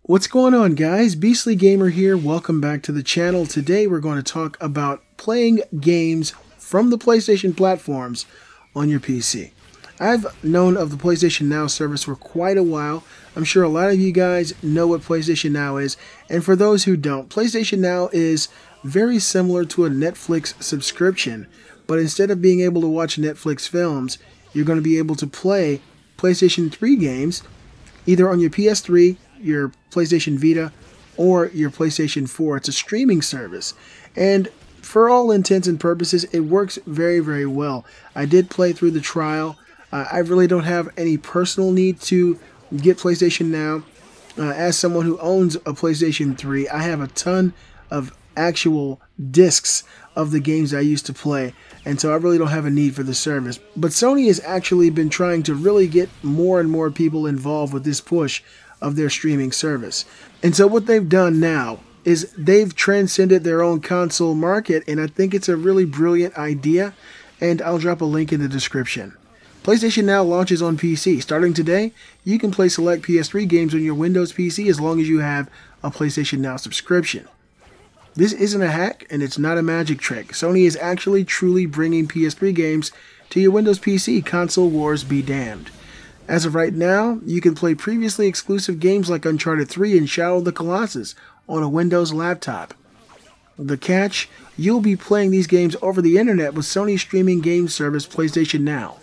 What's going on, guys? Beastly Gamer here. Welcome back to the channel. Today we're going to talk about playing games from the PlayStation platforms on your PC. I've known of the PlayStation Now service for quite a while. I'm sure a lot of you guys know what PlayStation Now is, and for those who don't, PlayStation Now is very similar to a Netflix subscription, but instead of being able to watch Netflix films, you're going to be able to play PlayStation 3 games either on your PS3, your PlayStation Vita, or your PlayStation 4. It's a streaming service, and for all intents and purposes it works very, very well. I did play through the trial. I really don't have any personal need to get PlayStation Now. As someone who owns a PlayStation 3, I have a ton of actual discs of the games I used to play, and so I really don't have a need for the service. But Sony has actually been trying to really get more and more people involved with this push of their streaming service. And so what they've done now is they've transcended their own console market, and I think it's a really brilliant idea, and I'll drop a link in the description. PlayStation Now launches on PC. Starting today, you can play select PS3 games on your Windows PC as long as you have a PlayStation Now subscription. This isn't a hack, and it's not a magic trick. Sony is actually truly bringing PS3 games to your Windows PC. Console wars be damned. As of right now, you can play previously exclusive games like Uncharted 3 and Shadow of the Colossus on a Windows laptop. The catch, you'll be playing these games over the internet with Sony's streaming game service PlayStation Now.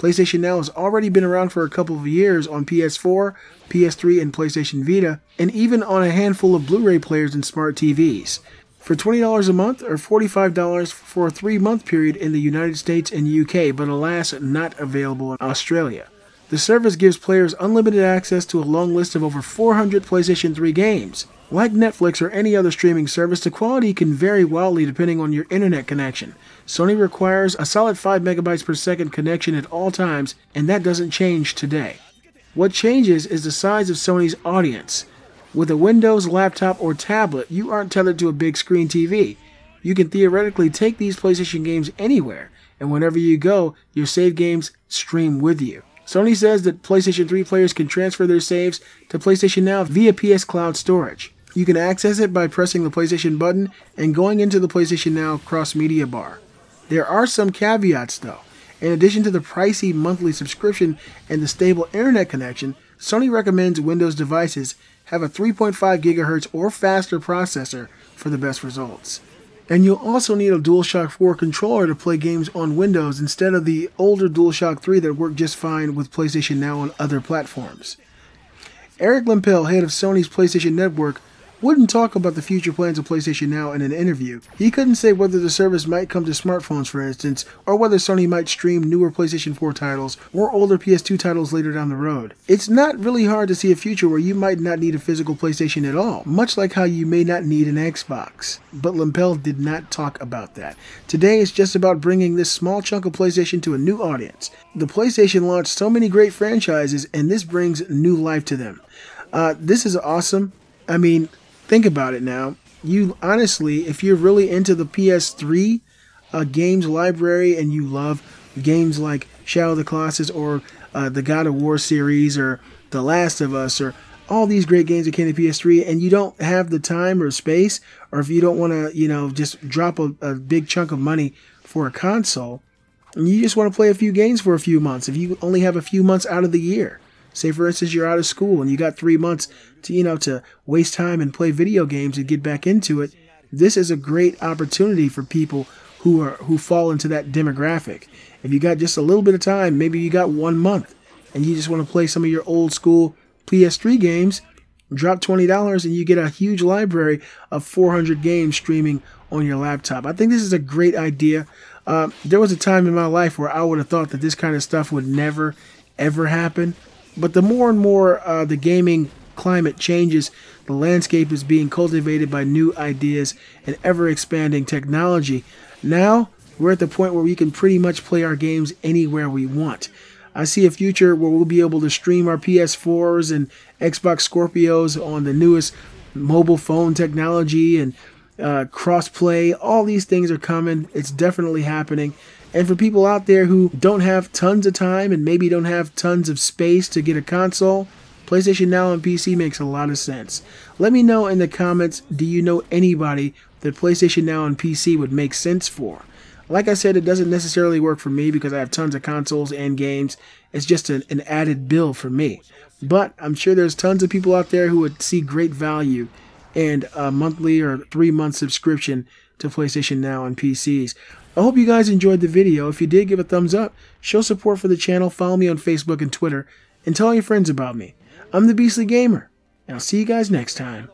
PlayStation Now has already been around for a couple of years on PS4, PS3, and PlayStation Vita, and even on a handful of Blu-ray players and smart TVs. For $20 a month or $45 for a 3-month period in the United States and UK, but alas, not available in Australia. The service gives players unlimited access to a long list of over 400 PlayStation 3 games. Like Netflix or any other streaming service, the quality can vary wildly depending on your internet connection. Sony requires a solid 5 megabytes per second connection at all times, and that doesn't change today. What changes is the size of Sony's audience. With a Windows laptop or tablet, you aren't tethered to a big screen TV. You can theoretically take these PlayStation games anywhere, and whenever you go, your save games stream with you. Sony says that PlayStation 3 players can transfer their saves to PlayStation Now via PS Cloud storage. You can access it by pressing the PlayStation button and going into the PlayStation Now cross-media bar. There are some caveats though. In addition to the pricey monthly subscription and the stable internet connection, Sony recommends Windows devices have a 3.5 GHz or faster processor for the best results. And you'll also need a DualShock 4 controller to play games on Windows instead of the older DualShock 3 that work just fine with PlayStation Now on other platforms. Eric Lempel, head of Sony's PlayStation Network, wouldn't talk about the future plans of PlayStation Now in an interview. He couldn't say whether the service might come to smartphones, for instance, or whether Sony might stream newer PlayStation 4 titles or older PS2 titles later down the road. It's not really hard to see a future where you might not need a physical PlayStation at all, much like how you may not need an Xbox. But Lempel did not talk about that. Today it's just about bringing this small chunk of PlayStation to a new audience. The PlayStation launched so many great franchises, and this brings new life to them. This is awesome. I mean, think about it now. You honestly, if you're really into the PS3 games library and you love games like Shadow of the Colossus or the God of War series or The Last of Us or all these great games that came to PS3, and you don't have the time or space, or if you don't want to, just drop a big chunk of money for a console, and you just want to play a few games for a few months, if you only have a few months out of the year. Say, for instance, you're out of school and you got 3 months to waste time and play video games and get back into it. This is a great opportunity for people who fall into that demographic. If you got just a little bit of time, maybe you got 1 month, and you just want to play some of your old school PS3 games, drop $20 and you get a huge library of 400 games streaming on your laptop. I think this is a great idea. There was a time in my life where I would have thought that this kind of stuff would never, ever happen. But the more and more the gaming climate changes, the landscape is being cultivated by new ideas and ever-expanding technology. Now, we're at the point where we can pretty much play our games anywhere we want. I see a future where we'll be able to stream our PS4s and Xbox Scorpios on the newest mobile phone technology and cross-play. All these things are coming. It's definitely happening. And for people out there who don't have tons of time and maybe don't have tons of space to get a console, PlayStation Now on PC makes a lot of sense. Let me know in the comments, do you know anybody that PlayStation Now on PC would make sense for? Like I said, it doesn't necessarily work for me because I have tons of consoles and games. It's just an added bill for me. But I'm sure there's tons of people out there who would see great value in a monthly or 3-month subscription to PlayStation Now on PCs. I hope you guys enjoyed the video. If you did, give a thumbs up, show support for the channel, follow me on Facebook and Twitter, and tell all your friends about me. I'm the Beastly Gamer, and I'll see you guys next time.